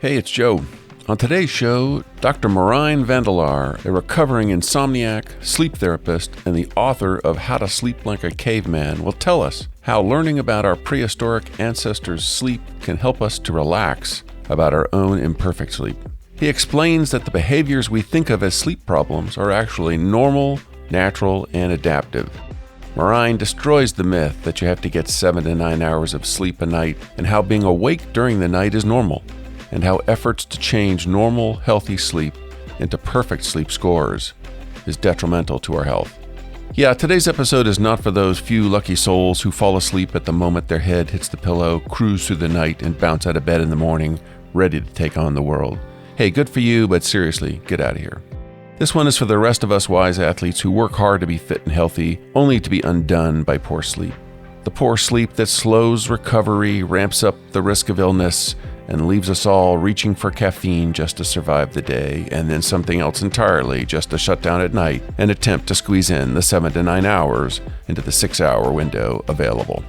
Hey, it's Joe. On today's show, Dr. Merijn van der Laar, a recovering insomniac, sleep therapist, and the author of How to Sleep Like a Caveman, will tell us how learning about our prehistoric ancestors' sleep can help us to relax about our own imperfect sleep. He explains that the behaviors we think of as sleep problems are actually normal, natural, and adaptive. Merijn destroys the myth that you have to get 7 to 9 hours of sleep a night and how being awake during the night is normal, and how efforts to change normal, healthy sleep into perfect sleep scores is detrimental to our health. Yeah, today's episode is not for those few lucky souls who fall asleep at the moment their head hits the pillow, cruise through the night, and bounce out of bed in the morning, ready to take on the world. Hey, good for you, but seriously, get out of here. This one is for the rest of us wise athletes who work hard to be fit and healthy, only to be undone by poor sleep. The poor sleep that slows recovery, ramps up the risk of illness, and leaves us all reaching for caffeine just to survive the day, and then something else entirely just to shut down at night and attempt to squeeze in the 7 to 9 hours into the 6-hour window available.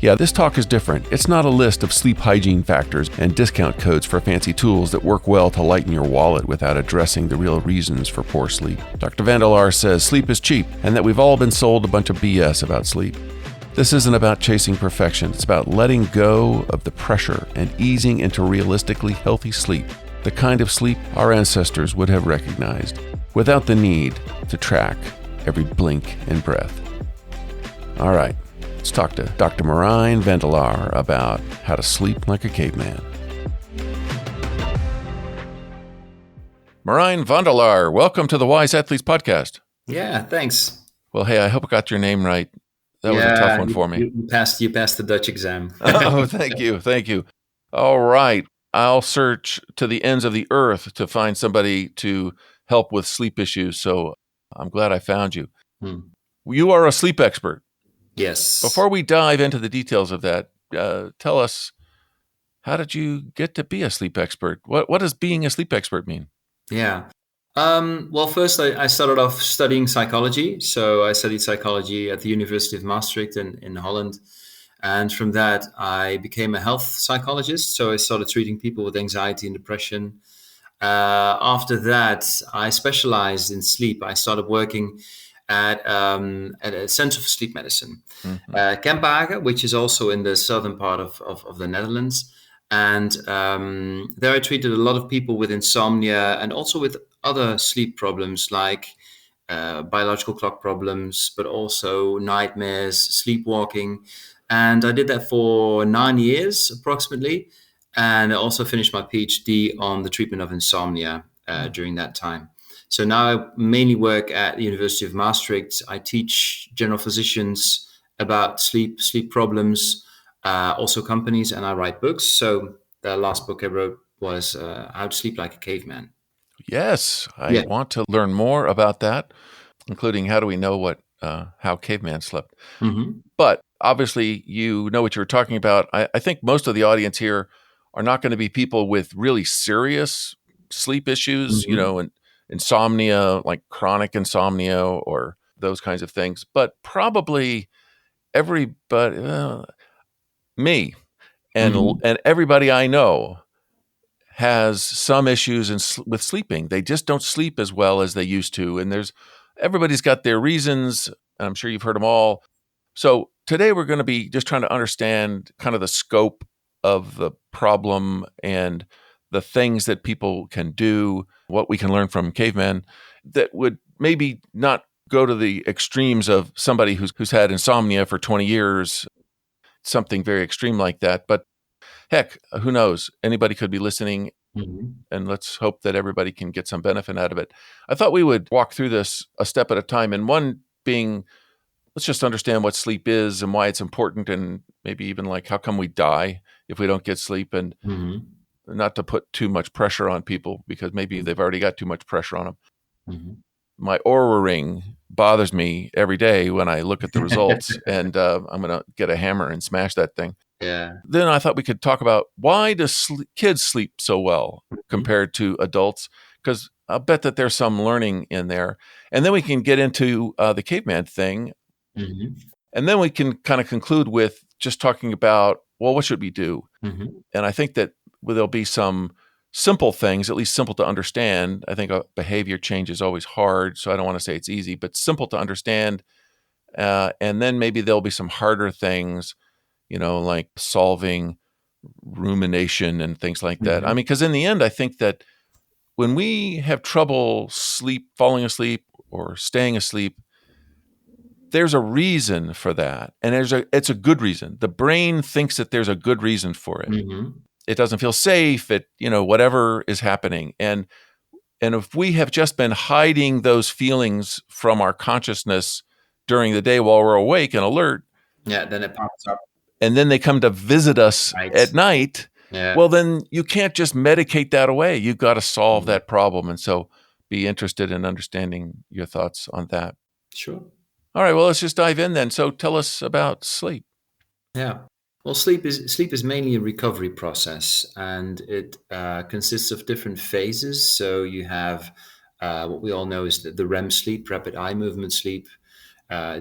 Yeah, this talk is different. It's not a list of sleep hygiene factors and discount codes for fancy tools that work well to lighten your wallet without addressing the real reasons for poor sleep. Dr. van der Laar says sleep is cheap and that we've all been sold a bunch of BS about sleep. This isn't about chasing perfection. It's about letting go of the pressure and easing into realistically healthy sleep, the kind of sleep our ancestors would have recognized, without the need to track every blink and breath. All right, let's talk to Dr. Merijn van der Laar about how to sleep like a caveman. Merijn van der Laar, welcome to the Wise Athletes Podcast. Yeah, thanks. Well, hey, I hope I got your name right. That was a tough one for me. You passed the Dutch exam. Oh, thank you. All right. I'll search to the ends of the earth to find somebody to help with sleep issues. So I'm glad I found you. You are a sleep expert. Yes. Before we dive into the details of that, tell us, how did you get to be a sleep expert? What does being a sleep expert mean? Yeah. Well, first I started off studying psychology. So I studied psychology at the University of Maastricht in Holland. And from that, I became a health psychologist. So I started treating people with anxiety and depression. After that, I specialized in sleep. I started working at a Center for Sleep Medicine, Kempenhagen, which is also in the southern part of the Netherlands. And there I treated a lot of people with insomnia and also with other sleep problems like biological clock problems, but also nightmares, sleepwalking. And I did that for 9 years approximately. And I also finished my PhD on the treatment of insomnia during that time. So now I mainly work at the University of Maastricht. I teach general physicians about sleep problems, also companies, and I write books. So the last book I wrote was How to Sleep Like a Caveman. Yes, I want to learn more about that, including how do we know how caveman slept. Mm-hmm. But obviously, you know what you're talking about. I think most of the audience here are not going to be people with really serious sleep issues, and insomnia, like chronic insomnia or those kinds of things. But probably everybody, me and everybody I know has some issues with sleeping. They just don't sleep as well as they used to. And everybody's got their reasons, and I'm sure you've heard them all. So today we're going to be just trying to understand kind of the scope of the problem and the things that people can do, what we can learn from cavemen that would maybe not go to the extremes of somebody who's had insomnia for 20 years, something very extreme like that. But heck, who knows? Anybody could be listening, and let's hope that everybody can get some benefit out of it. I thought we would walk through this a step at a time, and one being, let's just understand what sleep is and why it's important, and maybe even like how come we die if we don't get sleep, and not to put too much pressure on people because maybe they've already got too much pressure on them. My Oura ring bothers me every day when I look at the results, and I'm going to get a hammer and smash that thing. Yeah. Then I thought we could talk about why do kids sleep so well compared to adults, because I'll bet that there's some learning in there. And then we can get into the caveman thing. And then we can kind of conclude with just talking about, well, what should we do? And I think that there'll be some simple things, at least simple to understand. I think a behavior change is always hard, so I don't want to say it's easy, but simple to understand. And then maybe there'll be some harder things, like solving rumination and things like that. I mean, because in the end, I think that when we have trouble falling asleep or staying asleep, there's a reason for that. And it's a good reason. The brain thinks that there's a good reason for it. It doesn't feel safe. Whatever is happening. And if we have just been hiding those feelings from our consciousness during the day while we're awake and alert. Yeah, then it pops up. And then they come to visit us at night. Yeah. Well, then you can't just medicate that away. You've got to solve that problem. And so be interested in understanding your thoughts on that. Sure. All right, well, let's just dive in then. So tell us about sleep. Yeah. Well, sleep is mainly a recovery process, and it consists of different phases. So you have what we all know is the REM sleep, rapid eye movement sleep,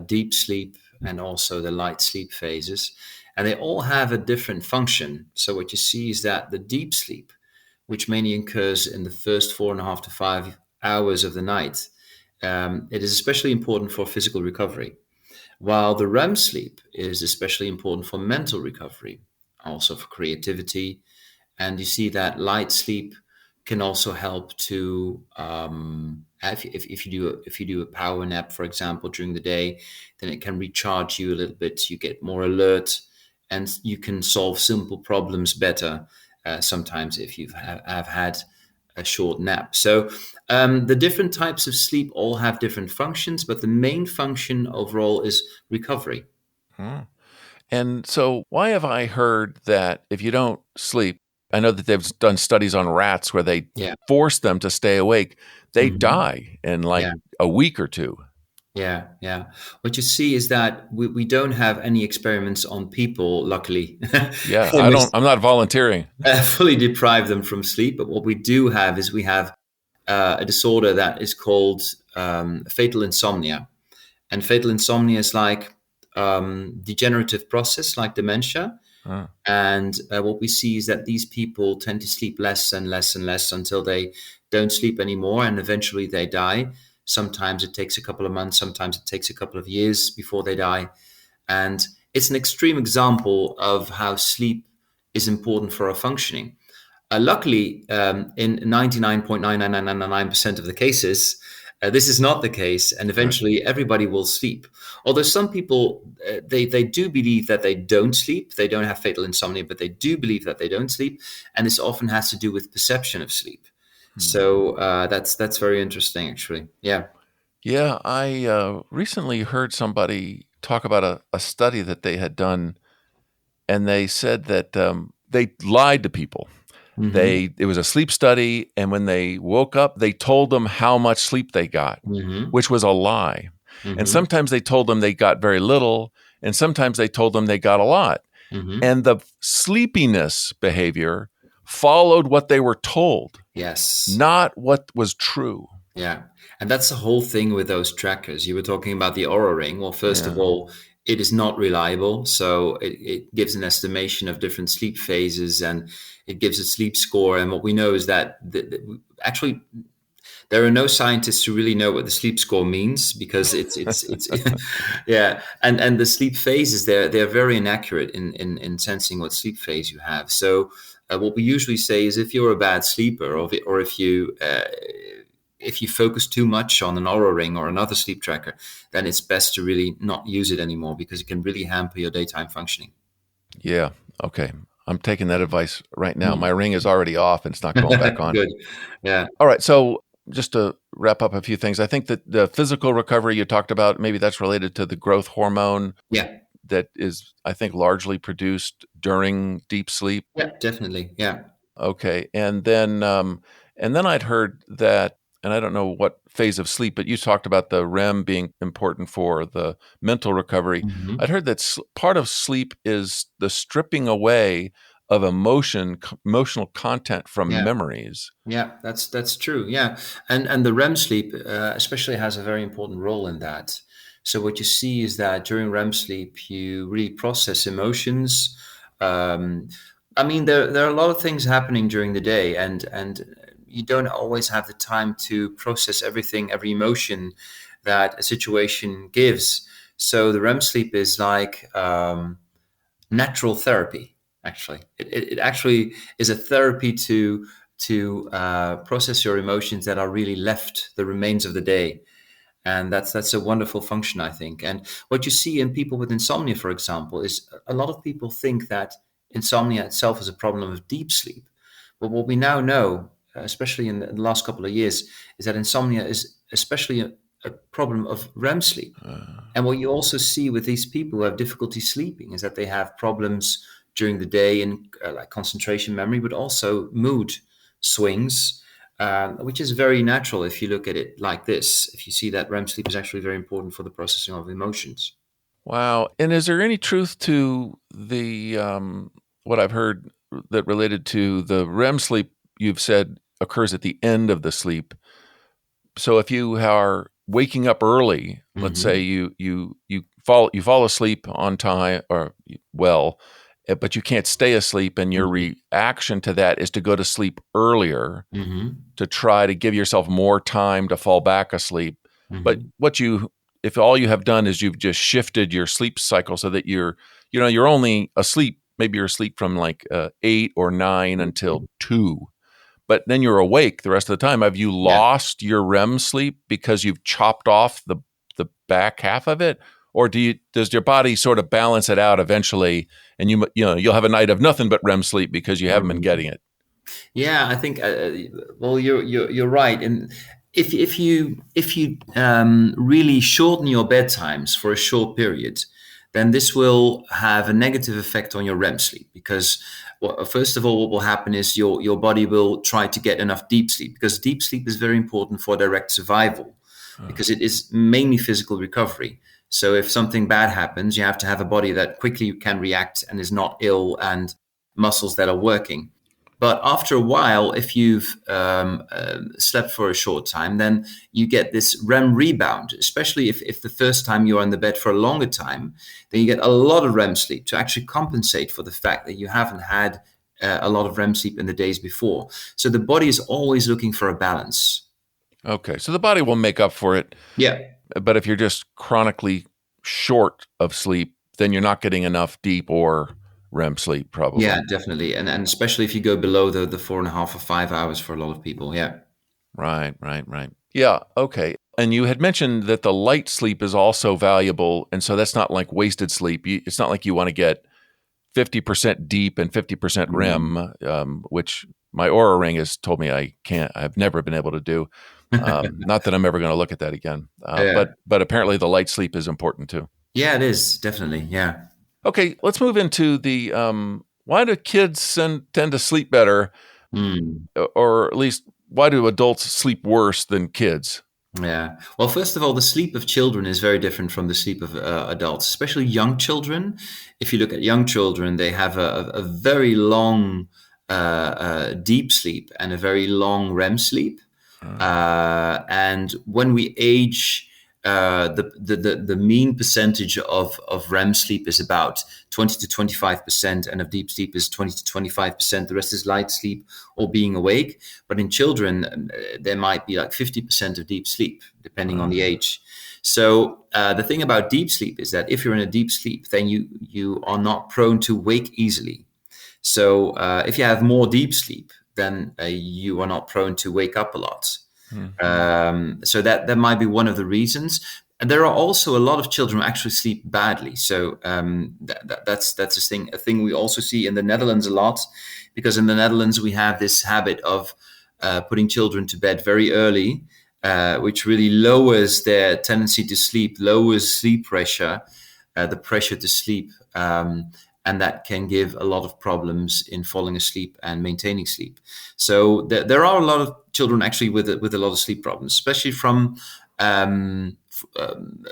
deep sleep, and also the light sleep phases. And they all have a different function. So what you see is that the deep sleep, which mainly occurs in the first 4.5 to 5 hours of the night, it is especially important for physical recovery, while the REM sleep is especially important for mental recovery, also for creativity. And you see that light sleep can also help to if you do a power nap, for example, during the day, then it can recharge you a little bit. You get more alert, and you can solve simple problems better sometimes if you have had a short nap. So the different types of sleep all have different functions, but the main function overall is recovery. And so why have I heard that if you don't sleep, I know that they've done studies on rats where they force them to stay awake, they die in a week or two. Yeah. What you see is that we don't have any experiments on people, luckily. Yeah, I'm not volunteering. Fully deprive them from sleep. But what we do have is we have a disorder that is called fatal insomnia. And fatal insomnia is like degenerative process, like dementia. And what we see is that these people tend to sleep less and less and less until they don't sleep anymore, and eventually they die. Sometimes it takes a couple of months, sometimes it takes a couple of years before they die. And it's an extreme example of how sleep is important for our functioning. Luckily, in 99.99999% of the cases, this is not the case, and eventually everybody will sleep. Although some people, they do believe that they don't sleep. They don't have fatal insomnia, but they do believe that they don't sleep. And this often has to do with perception of sleep. So that's very interesting, actually. Yeah. Yeah, I recently heard somebody talk about a study that they had done, and they said that they lied to people. It was a sleep study, and when they woke up, they told them how much sleep they got, which was a lie. And sometimes they told them they got very little, and sometimes they told them they got a lot. And the sleepiness behavior followed what they were told. Yes. Not what was true. Yeah. And that's the whole thing with those trackers. You were talking about the Oura Ring. Well, first of all, it is not reliable. So it gives an estimation of different sleep phases, and it gives a sleep score. And what we know is that actually there are no scientists who really know what the sleep score means, because it's yeah. And the sleep phases, they're very inaccurate in sensing what sleep phase you have. So what we usually say is, if you're a bad sleeper, or if you focus too much on an Oura Ring or another sleep tracker, then it's best to really not use it anymore, because it can really hamper your daytime functioning. Yeah. Okay. I'm taking that advice right now. My ring is already off and it's not going back on. Good. Yeah. All right. So just to wrap up a few things, I think that the physical recovery you talked about, maybe that's related to the growth hormone. Yeah. That is, I think, largely produced during deep sleep. Yeah, definitely. Yeah. Okay. And then I'd heard that, and I don't know what phase of sleep, but you talked about the REM being important for the mental recovery. I'd heard that part of sleep is the stripping away of emotional content from memories. Yeah, that's true. Yeah. And the REM sleep especially has a very important role in that. So what you see is that during REM sleep, you really process emotions. I mean, there are a lot of things happening during the day, and you don't always have the time to process everything, every emotion that a situation gives. So the REM sleep is like natural therapy. Actually, it actually is a therapy to process your emotions that are really left the remains of the day, and that's a wonderful function, I think. And what you see in people with insomnia, for example, is a lot of people think that insomnia itself is a problem of deep sleep, but what we now know, especially in the last couple of years, is that insomnia is especially a problem of REM sleep. And what you also see with these people who have difficulty sleeping is that they have problems during the day in like concentration, memory, but also mood swings, which is very natural if you look at it like this. If you see that REM sleep is actually very important for the processing of emotions. Wow. And is there any truth to the what I've heard that related to the REM sleep you've said occurs at the end of the sleep? So if you are waking up early, let's say Mm-hmm. you fall asleep on time or well, but you can't stay asleep, and your Mm-hmm. reaction to that is to go to sleep earlier Mm-hmm. to try to give yourself more time to fall back asleep. But Mm-hmm. if all you have done is you've just shifted your sleep cycle so that you're only asleep, maybe you're asleep from like 8 or 9 until 2, but then you're awake the rest of the time. Have you Yeah. lost your REM sleep because you've chopped off the back half of it? Or does your body sort of balance it out eventually, and you'll have a night of nothing but REM sleep because you haven't been Mm-hmm. getting it? Yeah, I think. Well, you're right, and if you really shorten your bedtimes for a short period, then this will have a negative effect on your REM sleep because, well, first of all, what will happen is your body will try to get enough deep sleep because deep sleep is very important for direct survival Uh, because it is mainly physical recovery. So if something bad happens, you have to have a body that quickly can react and is not ill and muscles that are working. But after a while, if you've slept for a short time, then you get this REM rebound, especially if the first time you're in the bed for a longer time, then you get a lot of REM sleep to actually compensate for the fact that you haven't had a lot of REM sleep in the days before. So the body is always looking for a balance. okay, so the body will make up for it, Yeah. but if you're just chronically short of sleep, then you're not getting enough deep or REM sleep, Yeah, probably. definitely. And especially if you go below the 4.5 or 5 hours for a lot of people. Yeah. Right, right, right. Yeah, okay. And you had mentioned that the light sleep is also valuable, and so that's not like wasted sleep. It's not like you want to get 50% deep and 50% Mhm. REM, which my Aura Ring has told me I can't. I've never been able to do. Not that I'm ever going to look at that again. Yeah. But apparently the light sleep is important too. Yeah, it is definitely. Yeah. Okay, let's move into the why do kids tend to sleep better, Mm. or at least why do adults sleep worse than kids? Yeah. Well, first of all, the sleep of children is very different from the sleep of adults, especially young children. If you look at young children, they have a very long deep sleep and a very long REM sleep. And when we age, the mean percentage of REM sleep is about 20 to 25%, and of deep sleep is 20 to 25%. The rest is light sleep or being awake. But in children, there might be like 50% of deep sleep, depending on the age. So the thing about deep sleep is that if you're in a deep sleep, then you are not prone to wake easily. So if you have more deep sleep, then you are not prone to wake up a lot. Mm-hmm. So that might be one of the reasons. And there are also a lot of children who actually sleep badly. So that's a thing we also see in the Netherlands a lot, because in the Netherlands we have this habit of putting children to bed very early, which really lowers their tendency to sleep, lowers sleep pressure, the pressure to sleep. And that can give a lot of problems in falling asleep and maintaining sleep. So there are a lot of children actually with a lot of sleep problems, especially from the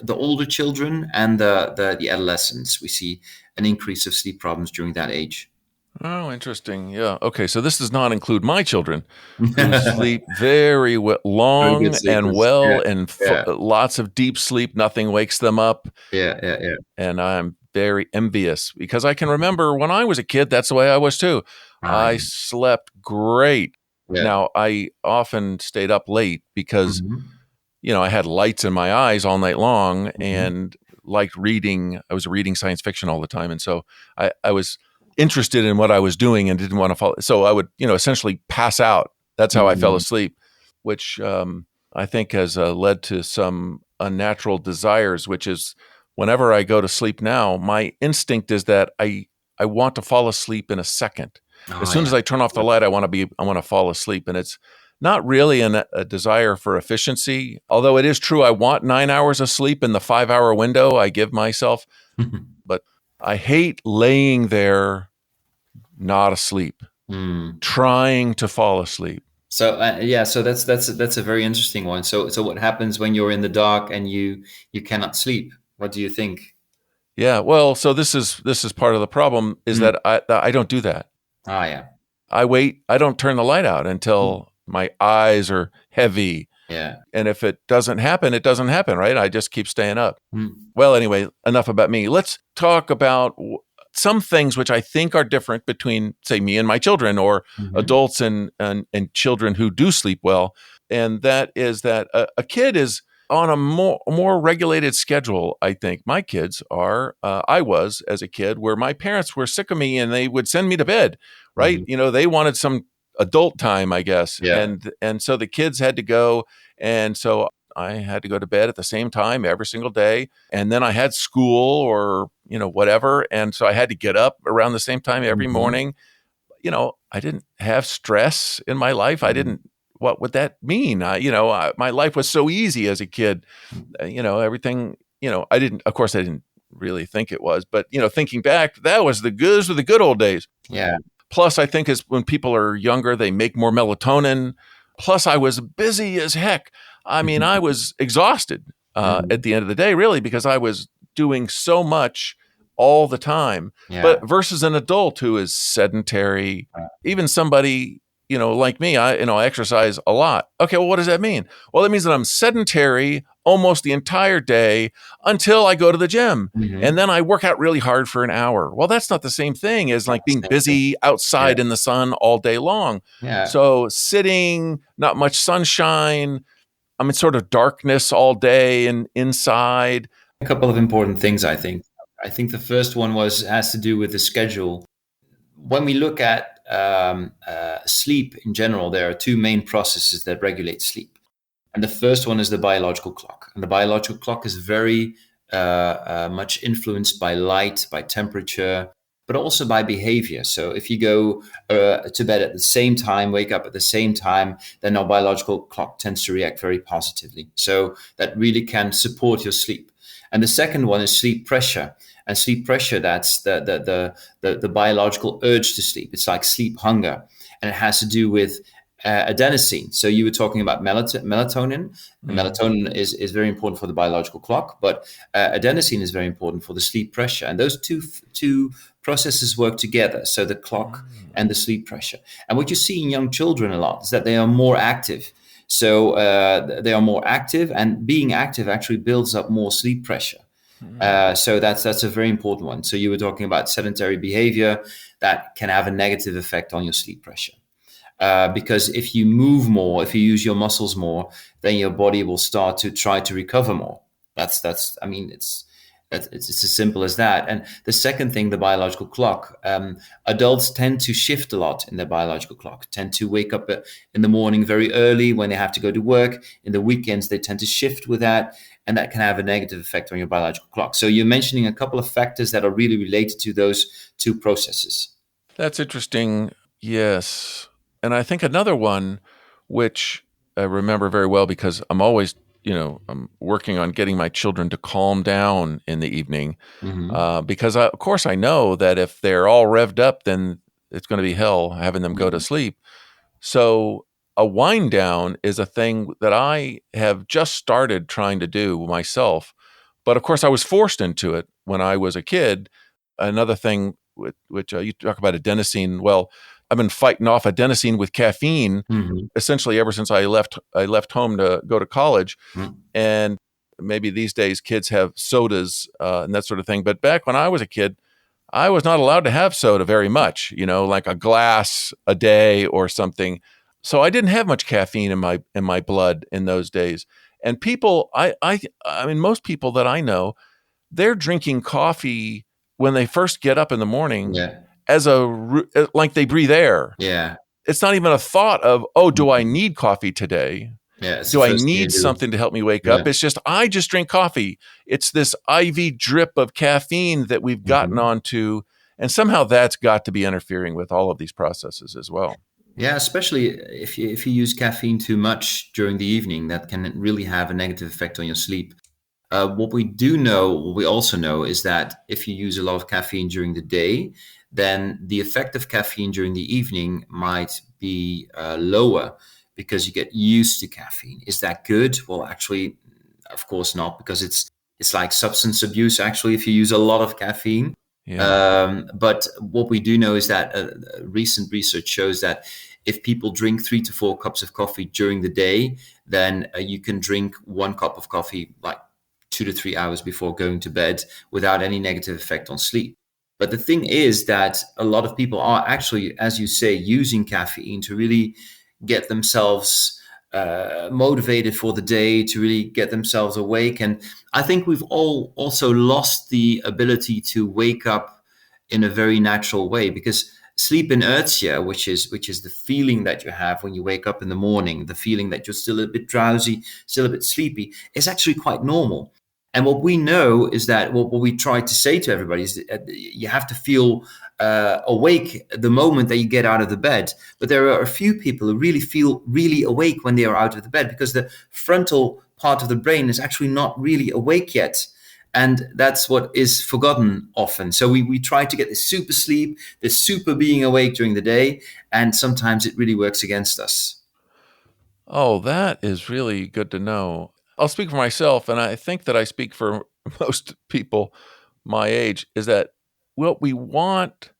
older children and the adolescents. We see an increase of sleep problems during that age. Oh, interesting. Yeah. Okay. So this does not include my children who sleep very Very good long and sleepers. Yeah, well and yeah, lots of deep sleep. Nothing wakes them up. yeah, yeah, yeah. And I'm very envious because I can remember when I was a kid, that's the way I was too. I Right. slept great. Yeah. Now, I often stayed up late because, I had lights in my eyes all night long and liked reading. I was reading science fiction all the time. And so I was interested in what I was doing and didn't want to fall. So I would, essentially pass out. That's how I fell asleep, which I think has led to some unnatural desires, which is whenever I go to sleep now, my instinct is that I want to fall asleep in a second. As Oh, soon yeah. as I turn off the light, I want to fall asleep. And it's not really a desire for efficiency, although it is true I want 9 hours of sleep in the 5-hour window I give myself. But I hate laying there not asleep, trying to fall asleep. So so that's a very interesting one. So what happens when you're in the dark and you cannot sleep? What do you think? Yeah, well, so this is part of the problem is that I don't do that. Ah, yeah. I wait. I don't turn the light out until my eyes are heavy. Yeah. And if it doesn't happen, it doesn't happen, right? I just keep staying up. Well, anyway, enough about me. Let's talk about some things which I think are different between, say, me and my children or adults and children who do sleep well. And that is that a kid is on a more regulated schedule, I think. My kids are, I was as a kid, where my parents were sick of me and they would send me to bed, right? They wanted some adult time, I guess. Yeah. And so the kids had to go. And so I had to go to bed at the same time every single day. And then I had school or, whatever. And so I had to get up around the same time every morning. I didn't have stress in my life. I didn't. What would that mean? My life was so easy as a kid. Everything. I didn't really think it was, but thinking back, those were the good old days. Yeah. Plus, I think is when people are younger, they make more melatonin. Plus, I was busy as heck. I mean, I was exhausted at the end of the day, really, because I was doing so much all the time. Yeah. But versus an adult who is sedentary, even somebody like me, I exercise a lot. Okay, well, what does that mean? Well, it means that I'm sedentary almost the entire day until I go to the gym. And then I work out really hard for an hour. Well, that's not the same thing as like being busy outside in the sun all day long. Yeah. So sitting, not much sunshine, I'm in sort of darkness all day and inside. A couple of important things, I think. I think the first one has to do with the schedule. When we look at sleep in general, there are two main processes that regulate sleep. And the first one is the biological clock. And the biological clock is very much influenced by light, by temperature, but also by behavior. So if you go to bed at the same time, wake up at the same time, then our biological clock tends to react very positively. So that really can support your sleep. And the second one is sleep pressure. And sleep pressure, that's the biological urge to sleep. It's like sleep hunger. And it has to do with adenosine. So you were talking about melatonin. Melatonin is very important for the biological clock, but adenosine is very important for the sleep pressure. And those two processes work together. So the clock and the sleep pressure. And what you see in young children a lot is that they are more active. So they are more active, and being active actually builds up more sleep pressure. So that's a very important one. So you were talking about sedentary behavior that can have a negative effect on your sleep pressure. Because if you move more, if you use your muscles more, then your body will start to try to recover more. It's as simple as that. And the second thing, the biological clock, adults tend to shift a lot in their biological clock, tend to wake up in the morning very early when they have to go to work. In the weekends, they tend to shift with that, and that can have a negative effect on your biological clock. So you're mentioning a couple of factors that are really related to those two processes. That's interesting. Yes. And I think another one, which I remember very well because I'm always I'm working on getting my children to calm down in the evening because, of course, I know that if they're all revved up, then it's going to be hell having them go to sleep. So a wind down is a thing that I have just started trying to do myself. But, of course, I was forced into it when I was a kid. Another thing, which you talk about adenosine, well, I've been fighting off adenosine with caffeine essentially ever since I left home to go to college. And maybe these days kids have sodas and that sort of thing. But back when I was a kid, I was not allowed to have soda very much, like a glass a day or something. So I didn't have much caffeine in my blood in those days. And people, I mean, most people that I know, they're drinking coffee when they first get up in the morning Yeah. as like they breathe air. Yeah. It's not even a thought of, oh, do I need coffee today? Yeah. It's the Do I first thing you need do. something to help me wake Yeah. up? It's just, I just drink coffee. It's this IV drip of caffeine that we've gotten onto. And somehow that's got to be interfering with all of these processes as well. Yeah, especially if you use caffeine too much during the evening, that can really have a negative effect on your sleep. What we also know is that if you use a lot of caffeine during the day, then the effect of caffeine during the evening might be lower because you get used to caffeine. Is that good? Well, actually, of course not, because it's like substance abuse. Actually, if you use a lot of caffeine. Yeah. But what we do know is that recent research shows that if people drink 3 to 4 cups of coffee during the day, then you can drink 1 cup of coffee like 2 to 3 hours before going to bed without any negative effect on sleep. But the thing is that a lot of people are actually, as you say, using caffeine to really get themselves motivated for the day, to really get themselves awake. And I think we've all also lost the ability to wake up in a very natural way, because sleep inertia, which is the feeling that you have when you wake up in the morning, the feeling that you're still a bit drowsy, still a bit sleepy, is actually quite normal. And what we know is that what we try to say to everybody is that you have to feel awake the moment that you get out of the bed. But there are a few people who really feel really awake when they are out of the bed, because the frontal part of the brain is actually not really awake yet. And that's what is forgotten often. So we try to get this super sleep, this super being awake during the day, and sometimes it really works against us. Oh, that is really good to know. I'll speak for myself, and I think that I speak for most people my age, is that what we want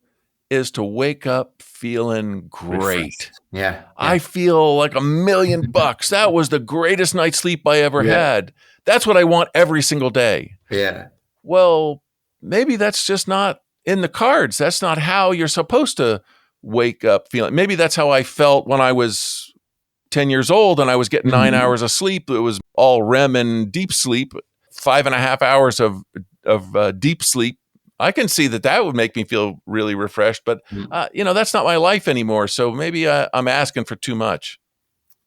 is to wake up feeling great. Refreshed. Yeah, yeah, I feel like $1,000,000. That was the greatest night's sleep I ever yeah, had. That's what I want every single day. yeah. Well, maybe that's just not in the cards. That's not how you're supposed to wake up feeling. Maybe that's how I felt when I was 10 years old and I was getting 9 hours of sleep. It was all REM and deep sleep, 5.5 hours of deep sleep. I can see that would make me feel really refreshed, but that's not my life anymore. So maybe I'm asking for too much.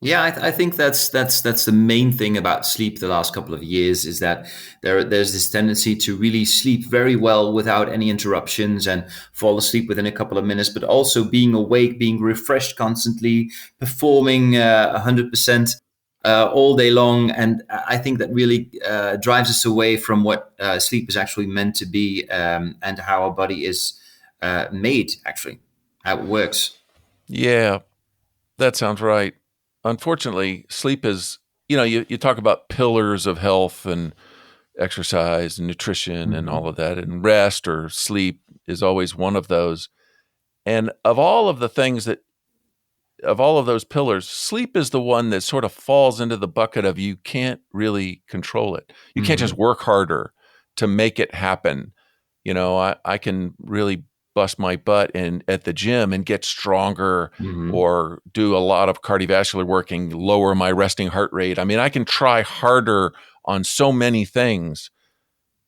Yeah, I think that's the main thing about sleep the last couple of years, is that there's this tendency to really sleep very well without any interruptions and fall asleep within a couple of minutes, but also being awake, being refreshed constantly, performing 100% all day long. And I think that really drives us away from what sleep is actually meant to be, and how our body is made, actually, how it works. Yeah, that sounds right. Unfortunately, sleep is, you talk about pillars of health and exercise and nutrition and all of that, and rest or sleep is always one of those. And of all of those pillars, sleep is the one that sort of falls into the bucket of you can't really control it. You can't just work harder to make it happen. I can really bust my butt at the gym and get stronger, or do a lot of cardiovascular work and lower my resting heart rate. I mean, I can try harder on so many things,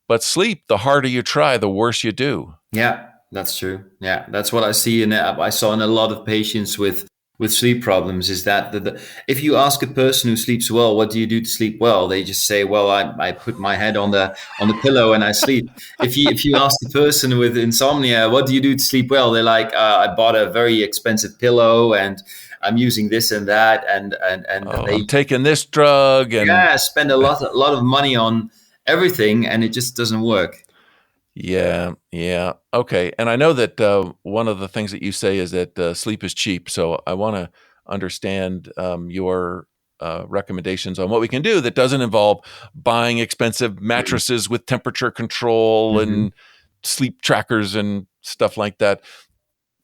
but sleep, the harder you try, the worse you do. Yeah, that's true. Yeah, that's what I saw in a lot of patients with sleep problems, is that if you ask a person who sleeps well, what do you do to sleep well? They just say, well, I put my head on the pillow and I sleep. If you ask a person with insomnia, what do you do to sleep well? They're like, I bought a very expensive pillow and I'm using this and that, and they I'm taking this drug and spend a lot of money on everything, and it just doesn't work. yeah, yeah. Okay. And I know that one of the things that you say is that sleep is cheap. So I want to understand your recommendations on what we can do that doesn't involve buying expensive mattresses with temperature control Mhm. and sleep trackers and stuff like that.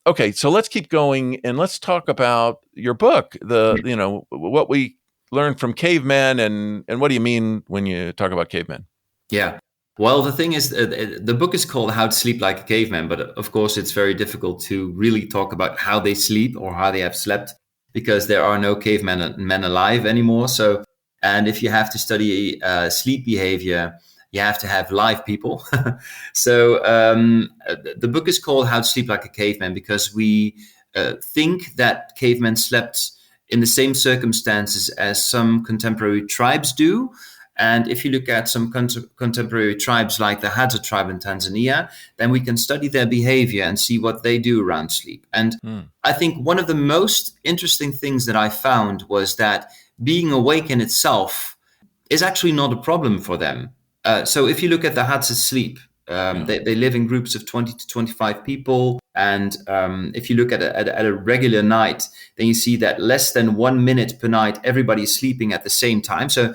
Okay, so let's keep going and let's talk about your book. What we learned from cavemen, and what do you mean when you talk about cavemen? Yeah. Well, the thing is, the book is called How to Sleep Like a Caveman, but of course, it's very difficult to really talk about how they sleep or how they have slept because there are no cavemen men alive anymore. So, and if you have to study sleep behavior, you have to have live people. So, the book is called How to Sleep Like a Caveman because we think that cavemen slept in the same circumstances as some contemporary tribes do. And if you look at some contemporary tribes like the Hadza tribe in Tanzania, then we can study their behavior and see what they do around sleep. And I think one of the most interesting things that I found was that being awake in itself is actually not a problem for them. So if you look at the Hadza sleep, they live in groups of 20 to 25 people. And if you look at a regular night, then you see that less than 1 minute per night, everybody's sleeping at the same time. So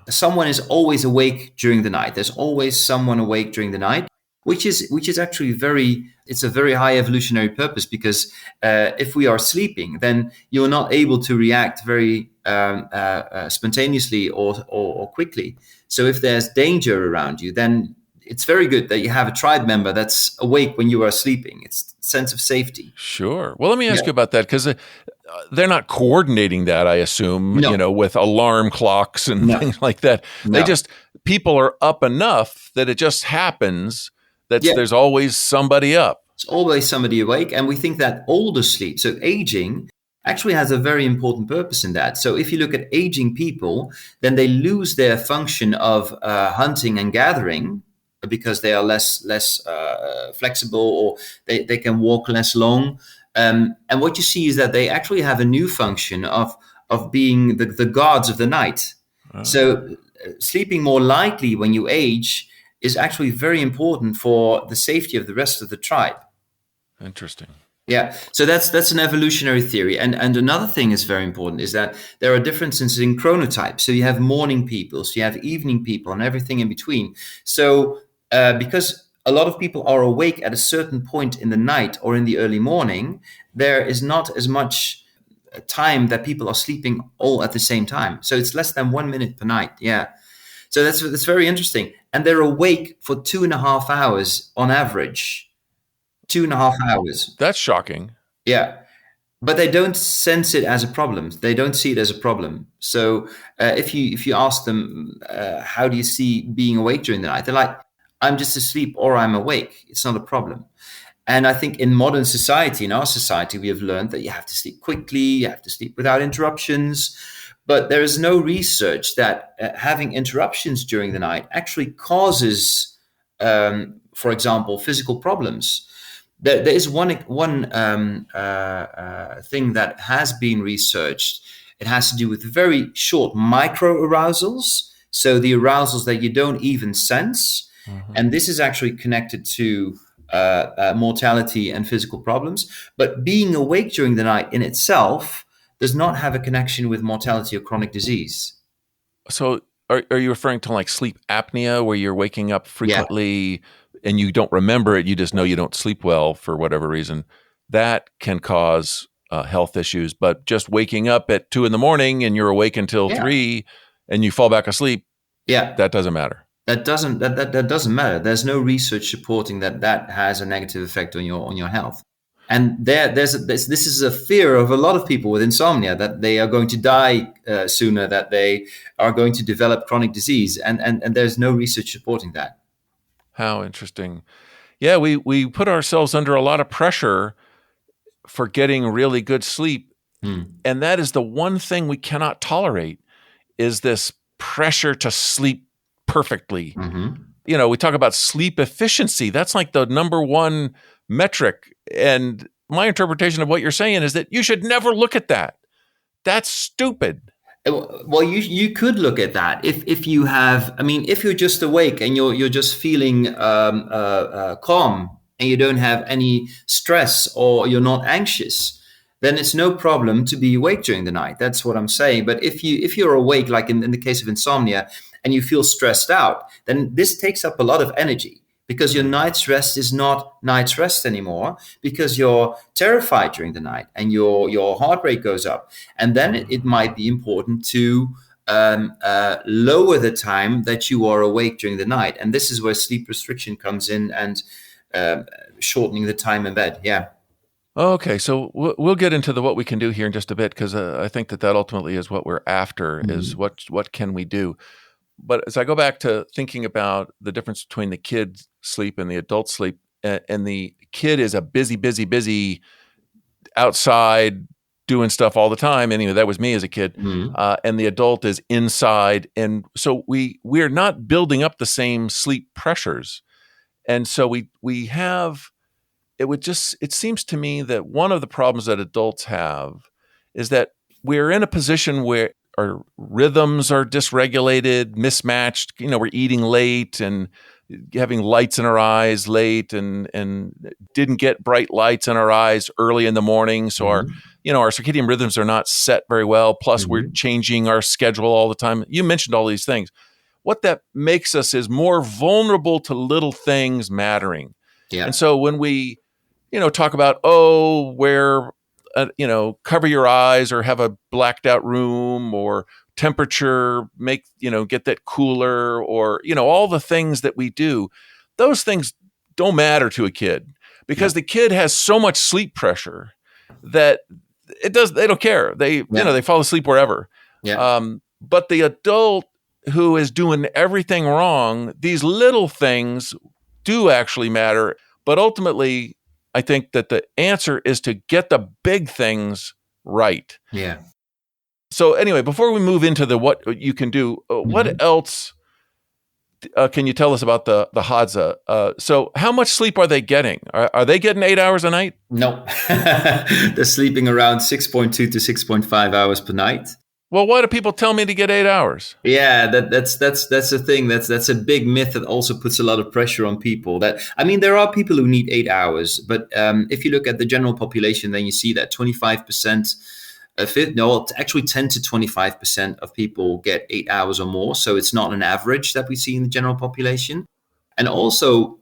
someone is always awake during the night. There's always someone awake during the night, which is actually it's a very high evolutionary purpose because if we are sleeping, then you're not able to react very spontaneously or quickly. So if there's danger around you, then it's very good that you have a tribe member that's awake when you are sleeping. It's a sense of safety. Sure. Well, let me ask you about that because they're not coordinating that, I assume, with alarm clocks and things like that. They people are up enough that it just happens that there's always somebody up. There's always somebody awake. And we think that older sleep, so aging, actually has a very important purpose in that. So if you look at aging people, then they lose their function of hunting and gathering, because they are less flexible or they can walk less long. And what you see is that they actually have a new function of being the guards of the night. Oh. So sleeping more lightly when you age is actually very important for the safety of the rest of the tribe. Interesting. Yeah, so that's an evolutionary theory. And another thing is very important is that there are differences in chronotypes. So you have morning people, so you have evening people and everything in between. So because a lot of people are awake at a certain point in the night or in the early morning, there is not as much time that people are sleeping all at the same time. So it's less than 1 minute per night. Yeah. So that's very interesting. And they're awake for 2.5 hours on average. 2.5 hours. That's shocking. Yeah. But they don't sense it as a problem. They don't see it as a problem. So if you ask them, how do you see being awake during the night? They're like, I'm just asleep or I'm awake. It's not a problem. And I think in modern society, in our society, we have learned that you have to sleep quickly, you have to sleep without interruptions. But there is no research that having interruptions during the night actually causes, for example, physical problems. There is one thing that has been researched. It has to do with very short micro arousals. So the arousals that you don't even sense. Mm-hmm. And this is actually connected to mortality and physical problems. But being awake during the night in itself does not have a connection with mortality or chronic disease. So are you referring to like sleep apnea, where you're waking up frequently and you don't remember it, you just know you don't sleep well for whatever reason? That can cause health issues. But just waking up at 2 a.m. and you're awake until 3 and you fall back asleep, that doesn't matter. That doesn't matter. There's no research supporting that has a negative effect on your health. And this is a fear of a lot of people with insomnia, that they are going to die sooner, that they are going to develop chronic disease, and there's no research supporting that. How interesting. Yeah, we put ourselves under a lot of pressure for getting really good sleep, and that is the one thing we cannot tolerate, is this pressure to sleep perfectly. Mm-hmm. You know, we talk about sleep efficiency. That's like the number one metric. And my interpretation of what you're saying is that you should never look at that. That's stupid. Well, you could look at that if you have. I mean, if you're just awake and you're just feeling calm and you don't have any stress or you're not anxious, then it's no problem to be awake during the night. That's what I'm saying. But if you're awake, like in the case of insomnia, and you feel stressed out, then this takes up a lot of energy, because your night's rest is not night's rest anymore, because you're terrified during the night and your heart rate goes up. And then it might be important to lower the time that you are awake during the night. And this is where sleep restriction comes in, and shortening the time in bed. Yeah. Okay, so we'll get into what we can do here in just a bit, because I think that ultimately is what we're after, is what can we do. But as I go back to thinking about the difference between the kid's sleep and the adult sleep, and the kid is a busy outside doing stuff all the time. Anyway, that was me as a kid. And the adult is inside. And so we're not building up the same sleep pressures. And so we have, it seems to me that one of the problems that adults have is that we're in a position where our rhythms are dysregulated, mismatched. We're eating late and having lights in our eyes late, and didn't get bright lights in our eyes early in the morning. So our circadian rhythms are not set very well. Plus we're changing our schedule all the time. You mentioned all these things. What that makes us is more vulnerable to little things mattering. Yeah. And so when we, talk about, cover your eyes, or have a blacked out room, or temperature, get that cooler, or, all the things that we do, those things don't matter to a kid, because the kid has so much sleep pressure that they don't care. They fall asleep wherever. Yeah. But the adult who is doing everything wrong, these little things do actually matter. But ultimately, I think that the answer is to get the big things right. Yeah. So anyway, before we move into what you can do, what else can you tell us about the Hadza? So how much sleep are they getting? Are they getting 8 hours a night? No. They're sleeping around 6.2 to 6.5 hours per night. Well, why do people tell me to get 8 hours? Yeah, that's the thing. That's a big myth that also puts a lot of pressure on people. There are people who need 8 hours, but if you look at the general population, then you see that 25% of it, actually 10 to 25% of people get 8 hours or more. So it's not an average that we see in the general population. And also,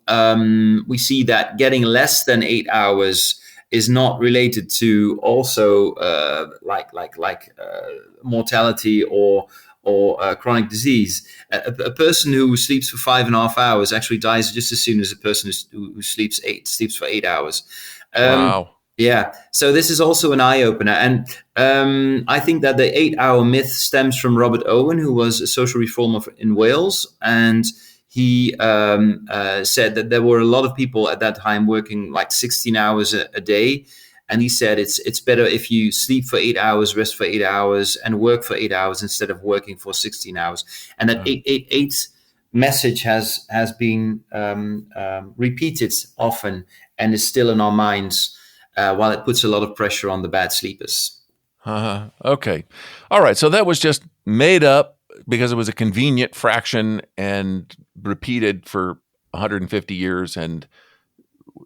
we see that getting less than 8 hours is not related to also mortality or chronic disease. A person who sleeps for 5.5 hours actually dies just as soon as a person who sleeps for 8 hours. Wow. Yeah. So this is also an eye opener. And I think that the 8 hour myth stems from Robert Owen, who was a social reformer in Wales. And he said that there were a lot of people at that time working like 16 hours a day. And he said it's better if you sleep for 8 hours, rest for 8 hours, and work for 8 hours instead of working for 16 hours. And that 8 message has been repeated often and is still in our minds, while it puts a lot of pressure on the bad sleepers. Okay. All right. So that was just made up because it was a convenient fraction and repeated for 150 years, and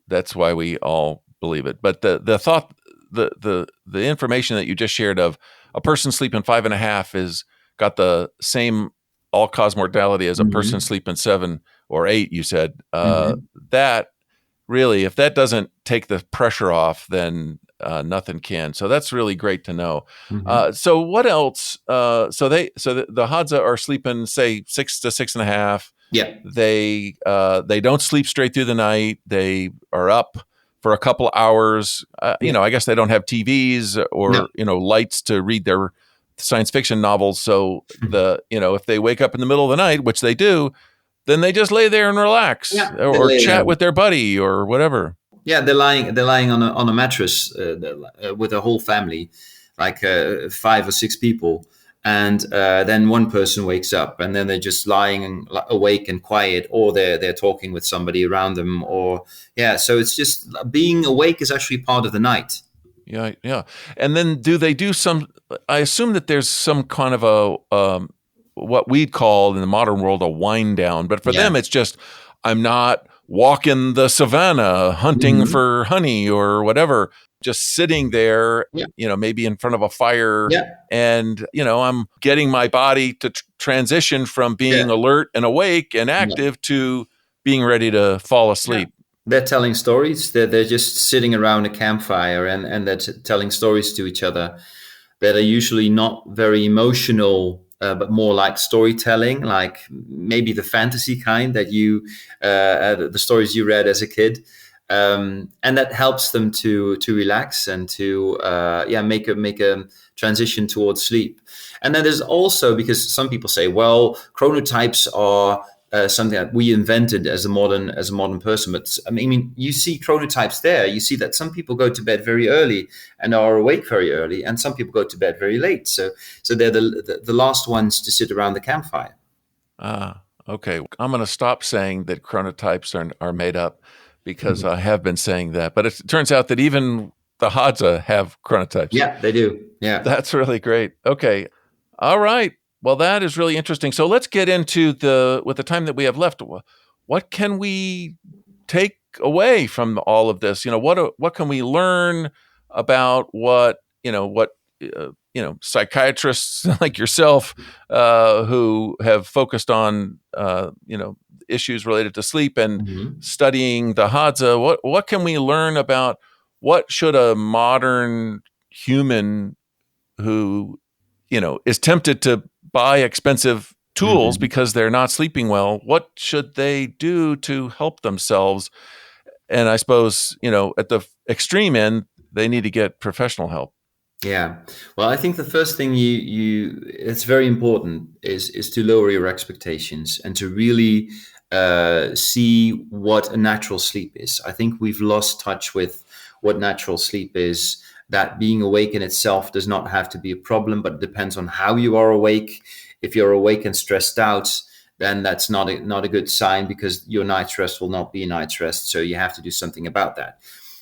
that's why we all believe it. But the thought, the information that you just shared of a person sleeping 5.5 is got the same all-cause mortality as a person sleeping 7 or 8, you said. That really, if that doesn't take the pressure off, then nothing can. So that's really great to know. So what else? So the Hadza are sleeping, say, 6 to 6.5. Yeah. They don't sleep straight through the night. They are up for a couple hours. I guess they don't have TVs or lights to read their science fiction novels. So if they wake up in the middle of the night, which they do, then they just lay there and relax, or chat with their buddy or whatever. Yeah, they're lying on a mattress with a whole family, like 5 or 6 people, and then one person wakes up, and then they're just lying awake and quiet, or they're talking with somebody around them, So it's just being awake is actually part of the night. Yeah. And then do they do some? I assume that there's some kind of a what we'd call in the modern world a wind down, but for them it's just, I'm not walking the savannah hunting for honey or whatever, just sitting there, maybe in front of a fire, and I'm getting my body to transition from being alert and awake and active to being ready to fall asleep. They're telling stories. They're just sitting around a campfire and they're telling stories to each other that are usually not very emotional, but more like storytelling, like maybe the fantasy kind that the stories you read as a kid. And that helps them to relax and to make a transition towards sleep. And then there's also, because some people say, well, chronotypes are something that we invented as a modern person. But I mean, you see chronotypes there. You see that some people go to bed very early and are awake very early, and some people go to bed very late. So they're the last ones to sit around the campfire. Okay. I'm going to stop saying that chronotypes are made up, because I have been saying that. But it turns out that even the Hadza have chronotypes. Yeah, they do. Yeah. That's really great. Okay. All right. Well, that is really interesting. So let's get into with the time that we have left. What can we take away from all of this? What can we learn about what psychiatrists like yourself who have focused on issues related to sleep and studying the Hadza. What can we learn about what should a modern human who is tempted to buy expensive tools because they're not sleeping well, what should they do to help themselves? And I suppose at the extreme end, they need to get professional help. Yeah. Well, I think the first thing it's very important is to lower your expectations and to really see what a natural sleep is. I think we've lost touch with what natural sleep is, that being awake in itself does not have to be a problem, but it depends on how you are awake. If you're awake and stressed out, then that's not a good sign, because your night's rest will not be a night's rest. So you have to do something about that.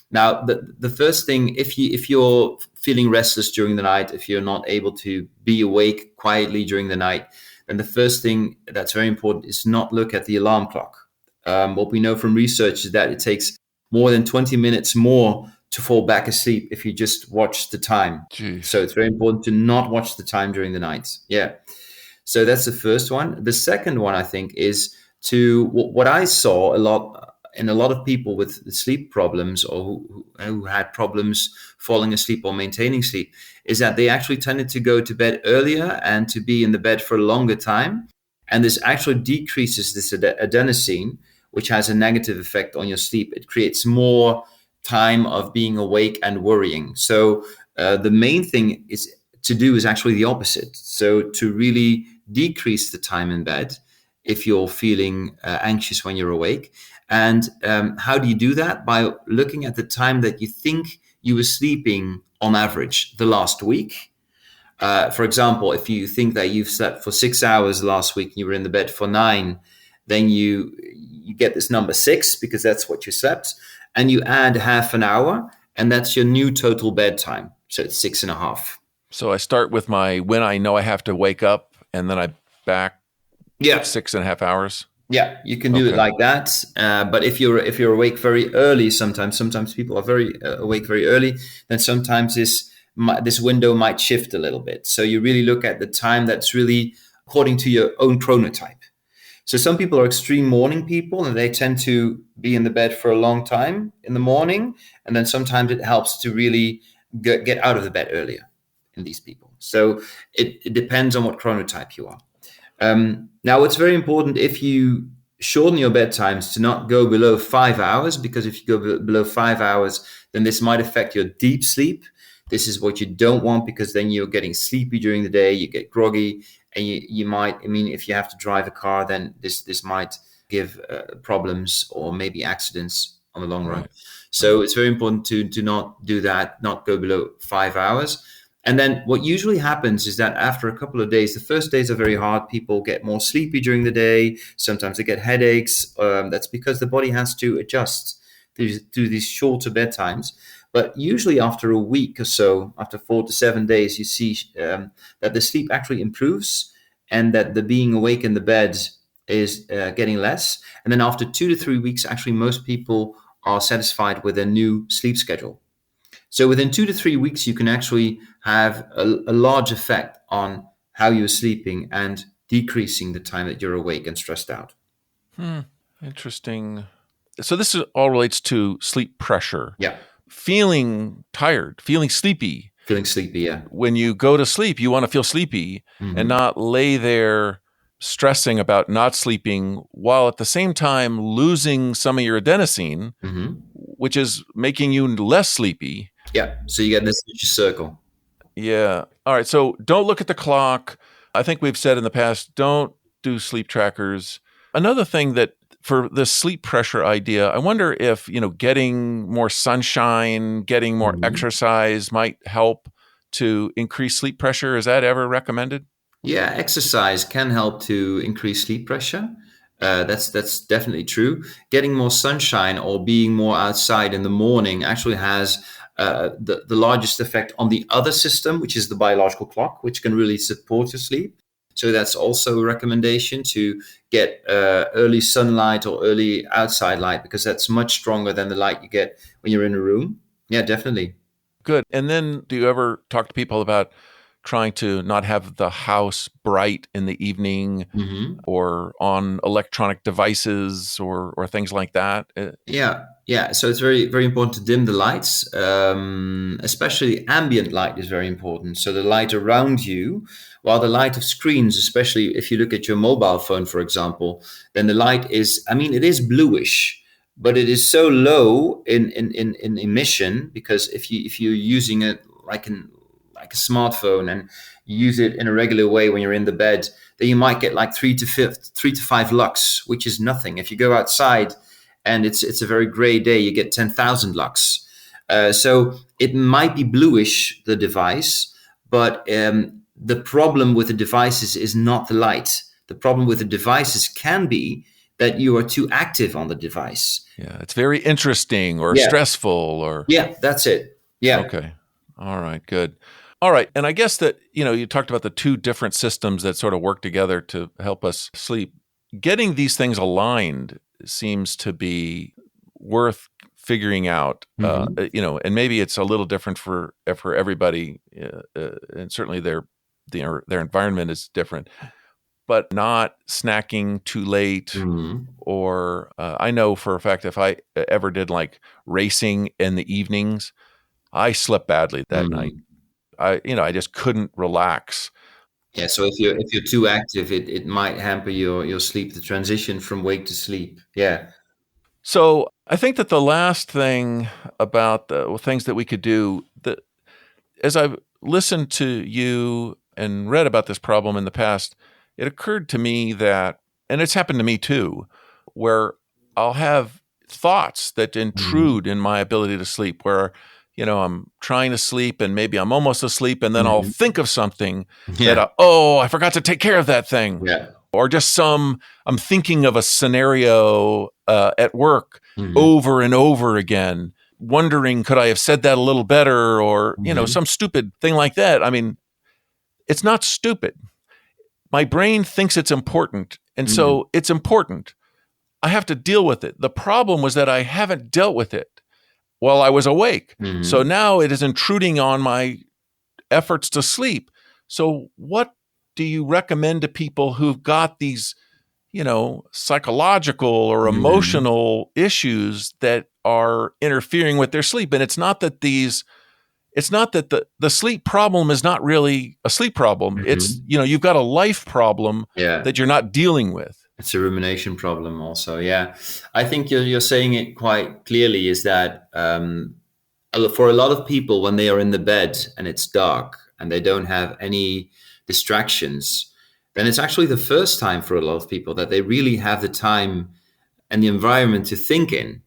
Now, the first thing, if you're feeling restless during the night, if you're not able to be awake quietly during the night, then the first thing that's very important is not look at the alarm clock. What we know from research is that it takes more than 20 minutes more to fall back asleep if you just watch the time. Jeez. So it's very important to not watch the time during the night. Yeah. So that's the first one. The second one, I think, is what I saw a lot in a lot of people with sleep problems, or who had problems falling asleep or maintaining sleep, is that they actually tended to go to bed earlier and to be in the bed for a longer time. And this actually decreases this adenosine, which has a negative effect on your sleep. It creates more time of being awake and worrying. So the main thing is actually the opposite. So to really decrease the time in bed if you're feeling anxious when you're awake. And how do you do that? By looking at the time that you think you were sleeping on average the last week. For example, if you think that you've slept for 6 hours last week and you were in the bed for 9, then you get this number 6 because that's what you slept. And you add half an hour, and that's your new total bedtime. So it's 6.5. So I start with when I know I have to wake up, and then I back 6.5 hours. Yeah, you can do it like that. But if you're awake very early, sometimes people are very awake very early, then sometimes this window might shift a little bit. So you really look at the time that's really according to your own chronotype. So some people are extreme morning people, and they tend to be in the bed for a long time in the morning. And then sometimes it helps to really get out of the bed earlier in these people. So it depends on what chronotype you are. Now, it's very important, if you shorten your bedtimes, to not go below 5 hours, because if you go below 5 hours, then this might affect your deep sleep. This is what you don't want, because then you're getting sleepy during the day, you get groggy, and you might, if you have to drive a car, then this might give problems or maybe accidents on the long run. So it's very important to not do that, not go below 5 hours. And then what usually happens is that after a couple of days, the first days are very hard. People get more sleepy during the day. Sometimes they get headaches. That's because the body has to adjust to these shorter bedtimes. But usually after a week or so, after 4 to 7 days, you see that the sleep actually improves, and that the being awake in the bed is getting less. And then after 2 to 3 weeks, actually most people are satisfied with a new sleep schedule. So within 2 to 3 weeks, you can actually have a large effect on how you're sleeping and decreasing the time that you're awake and stressed out. Interesting. So this all relates to sleep pressure. Yeah. Feeling tired, feeling sleepy. Feeling sleepy, yeah. When you go to sleep, you want to feel sleepy and not lay there stressing about not sleeping while at the same time losing some of your adenosine, which is making you less sleepy. Yeah. So you get this vicious circle. Yeah. All right. So don't look at the clock. I think we've said in the past, don't do sleep trackers. Another thing that for the sleep pressure idea, I wonder if, getting more sunshine, getting more exercise might help to increase sleep pressure. Is that ever recommended? Yeah, exercise can help to increase sleep pressure. That's definitely true. Getting more sunshine or being more outside in the morning actually has the largest effect on the other system, which is the biological clock, which can really support your sleep. So that's also a recommendation to get early sunlight or early outside light, because that's much stronger than the light you get when you're in a room. Yeah, definitely. Good. And then do you ever talk to people about trying to not have the house bright in the evening or on electronic devices or things like that? Yeah. So it's very, very important to dim the lights, especially ambient light is very important. So the light around you, while the light of screens, especially if you look at your mobile phone, for example, then the light is, it is bluish, but it is so low in emission, because if you're using it like a smartphone and you use it in a regular way when you're in the bed, then you might get like 3 to 5 lux, which is nothing. If you go outside and it's a very gray day, you get 10,000 lux. So it might be bluish, the device, but the problem with the devices is not the light. The problem with the devices can be that you are too active on the device. Yeah, it's very interesting or stressful or... Yeah, that's it. Yeah. Okay. All right, good. All right. And I guess that, you talked about the two different systems that sort of work together to help us sleep. Getting these things aligned seems to be worth figuring out, and maybe it's a little different for everybody, and certainly their environment is different, but not snacking too late. Or I know for a fact if I ever did like racing in the evenings, I slept badly that night. I just couldn't relax. Yeah, so if you're too active, it might hamper your sleep, the transition from wake to sleep. Yeah. So I think that the last thing about the things that we could do, that as I've listened to you and read about this problem in the past, it occurred to me that, and it's happened to me too, where I'll have thoughts that intrude in my ability to sleep, where I'm trying to sleep and maybe I'm almost asleep, and then I'll think of something that, I forgot to take care of that thing. Yeah. Or just I'm thinking of a scenario at work over and over again, wondering, could I have said that a little better? Or, some stupid thing like that. It's not stupid. My brain thinks it's important. And so it's important. I have to deal with it. The problem was that I haven't dealt with it while I was awake. So now it is intruding on my efforts to sleep. So what do you recommend to people who've got these, psychological or emotional issues that are interfering with their sleep? And it's not that the sleep problem is not really a sleep problem. It's, you've got a life problem that you're not dealing with. It's a rumination problem also. Yeah. I think you're saying it quite clearly, is that for a lot of people, when they are in the bed and it's dark and they don't have any distractions, then it's actually the first time for a lot of people that they really have the time and the environment to think in.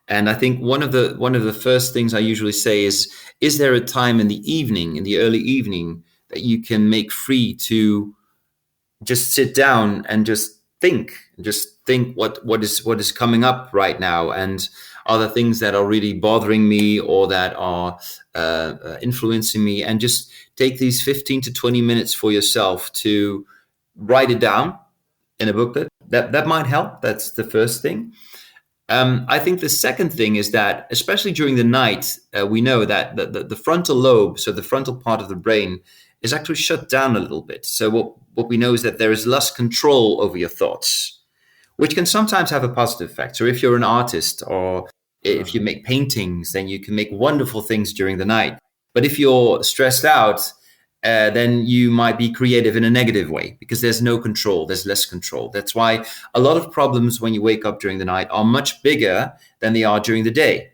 And I think one of the first things I usually say is there a time in the evening, in the early evening, that you can make free to just sit down and just think what is coming up right now, and are there things that are really bothering me or that are influencing me, and just take these 15 to 20 minutes for yourself to write it down in a booklet. That might help. That's the first thing. I think the second thing is that, especially during the night, we know that the frontal lobe, so the frontal part of the brain, is actually shut down a little bit. So what we know is that there is less control over your thoughts. which can sometimes have a positive effect. So if you're an artist or if you Uh, make paintings, then you can make wonderful things during the night. But if you're stressed out, then you might be creative in a negative way because there's no control, there's less control. That's why a lot of problems when you wake up during the night are much bigger than they are during the day.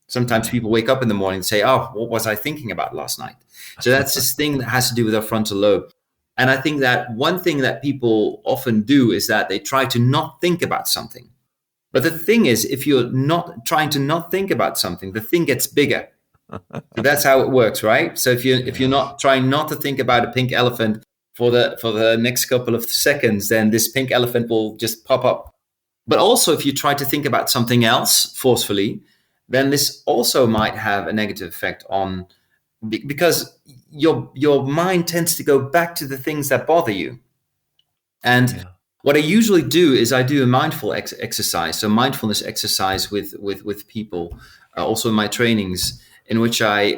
Sometimes people wake up in the morning and say, oh, what was I thinking about last night? So that's this thing that has to do with our frontal lobe. And I think that one thing that people often do is that they try to not think about something. But the thing is, if you're not trying to not think about something, the thing gets bigger. So that's how it works, right? So if you're yes. not trying not to think about a pink elephant for the next couple of seconds, then this pink elephant will just pop up. But also, if you try to think about something else forcefully, then this also might have a negative effect on because your mind tends to go back to the things that bother you. And Yeah. what I usually do is I do a mindful exercise, so mindfulness exercise with people, also in my trainings, in which I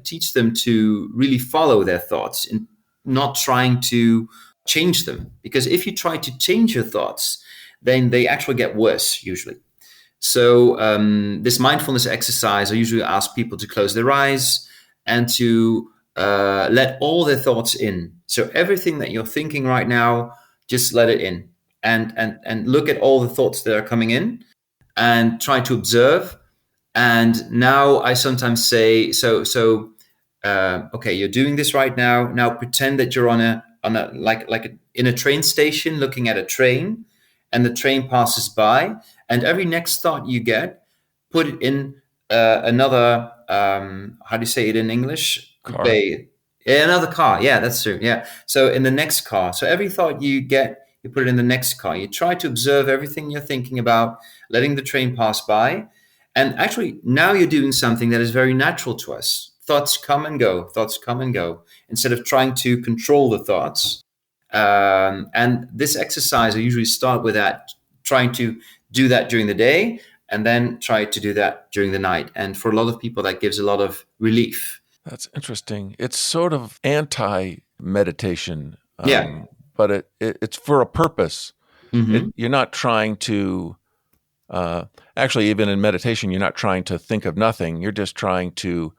teach them to really follow their thoughts and not trying to change them. Because if you try to change your thoughts, then they actually get worse usually. So this mindfulness exercise, I usually ask people to close their eyes and to let all their thoughts in. So everything that you're thinking right now, just let it in and look at all the thoughts that are coming in and try to observe. And now I sometimes say, okay, you're doing this right now. Now pretend that you're on a in a train station looking at a train, and the train passes by, and every next thought you get, put it in another how do you say it in English? Car. Yeah, another car. Yeah, that's true. Yeah. So in the next car. So every thought you get, you put it in the next car. You try to observe everything you're thinking about, letting the train pass by. And actually, now you're doing something that is very natural to us. Thoughts come and go, thoughts come and go, instead of trying to control the thoughts. And this exercise, I usually start with that, trying to do that during the day and then try to do that during the night. And for a lot of people, that gives a lot of relief. That's interesting. It's sort of anti-meditation, Yeah. but it's for a purpose. Mm-hmm. You're not trying to, actually, even in meditation, you're not trying to think of nothing. You're just trying to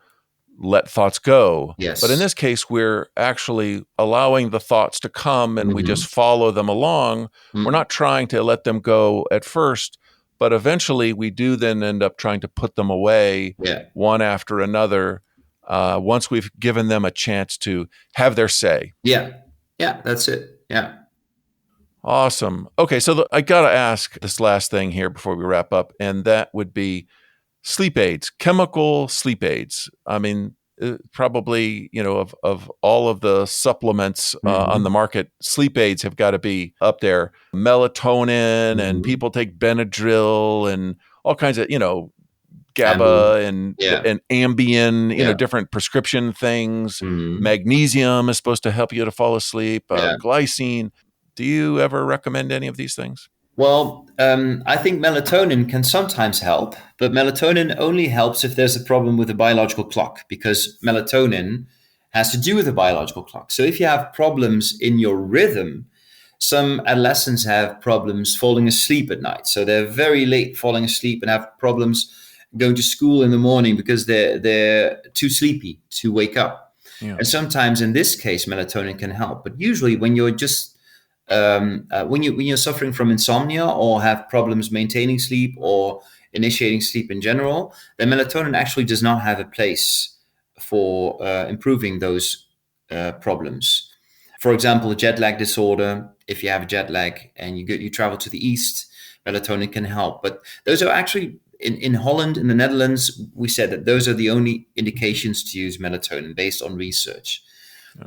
let thoughts go. But in Yes. this case, we're actually allowing the thoughts to come and we just Mm-hmm. follow them along. We're Mm-hmm. not trying to let them go at first, but eventually we do then end up trying to put them away Yeah. one after another once we've given them a chance to have their say. Yeah. Yeah. That's it. Yeah. Awesome. Okay, so I got to ask this last thing here before we wrap up, and that would be sleep aids, chemical sleep aids. I mean, probably, of all of the supplements on Mm-hmm. the market, sleep aids have got to be up there. Melatonin, and Mm-hmm. people take Benadryl and all kinds of, Ambien. GABA and Yeah. Ambien, Yeah. different prescription things. Mm-hmm. Magnesium is supposed to help you to fall asleep. Yeah. Glycine. Do you ever recommend any of these things? Well, I think melatonin can sometimes help, but melatonin only helps if there's a problem with the biological clock, because melatonin has to do with the biological clock. So if you have problems in your rhythm, some adolescents have problems falling asleep at night. So they're very late falling asleep and have problems going to school in the morning because they're too sleepy to wake up. Yeah. And sometimes in this case, melatonin can help. But usually when you're just when you're suffering from insomnia or have problems maintaining sleep or initiating sleep in general, then melatonin actually does not have a place for improving those problems. For example, a jet lag disorder. If you have a jet lag and you travel to the east, melatonin can help. But those are actually in Holland, in the Netherlands, we said that those are the only indications to use melatonin based on research.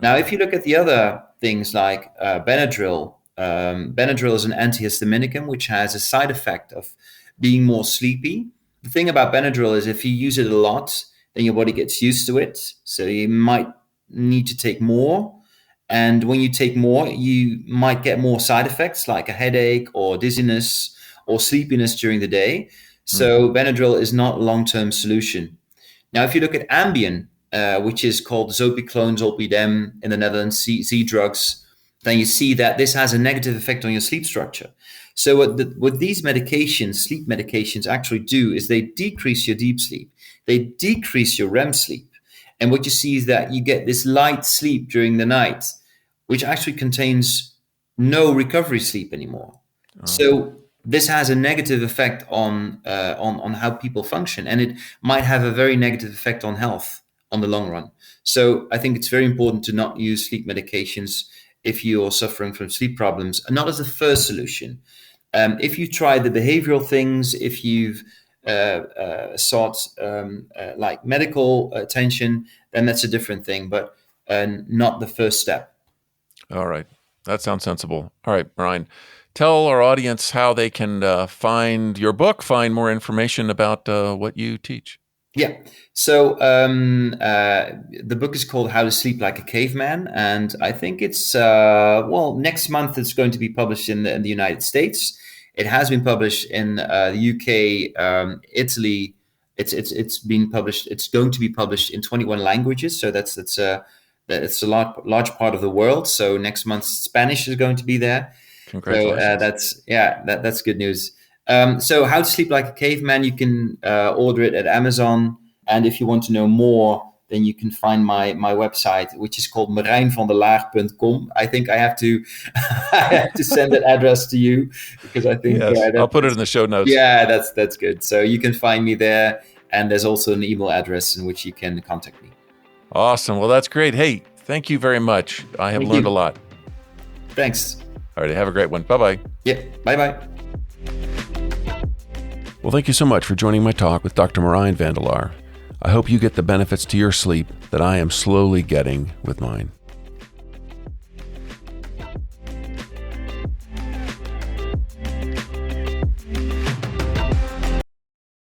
Now, if you look at the other things like Benadryl, Benadryl is an antihistaminic, which has a side effect of being more sleepy. The thing about Benadryl is if you use it a lot, then your body gets used to it. So you might need to take more. And when you take more, you might get more side effects like a headache or dizziness or sleepiness during the day. So Benadryl is not a long-term solution. Now, if you look at Ambien, which is called Zopiclone, Zolpidem in the Netherlands, Z drugs, then you see that this has a negative effect on your sleep structure. So what these medications, sleep medications, actually do is they decrease your deep sleep. They decrease your REM sleep. And what you see is that you get this light sleep during the night, which actually contains no recovery sleep anymore. Oh. So this has a negative effect on how people function, and it might have a very negative effect on health on the long run. So I think it's very important to not use sleep medications if you're suffering from sleep problems, and not as a first solution. If you try the behavioral things, if you've sought like medical attention, then that's a different thing, but not the first step. All right. That sounds sensible. All right, Merijn, tell our audience how they can find your book, find more information about what you teach. Yeah. So the book is called How to Sleep Like a Caveman. And I think it's, next month it's going to be published in the United States. It has been published in the UK, Italy. It's been published. It's going to be published in 21 languages. So that's a large part of the world. So next month Spanish is going to be there. Congratulations. So that's good news. So How to Sleep Like a Caveman, you can order it at Amazon. And if you want to know more, then you can find my website, which is called merijnvandelaar.com. I think I have to send that address to you, because I think I'll put it in the show notes. Yeah, that's good. So you can find me there, and there's also an email address in which you can contact me. Awesome. Well, that's great. Hey, thank you very much. I have learned a lot. Thanks. All right, have a great one. Bye-bye. Yeah, bye-bye. Well, thank you so much for joining my talk with Dr. Merijn Vandelaar. I hope you get the benefits to your sleep that I am slowly getting with mine.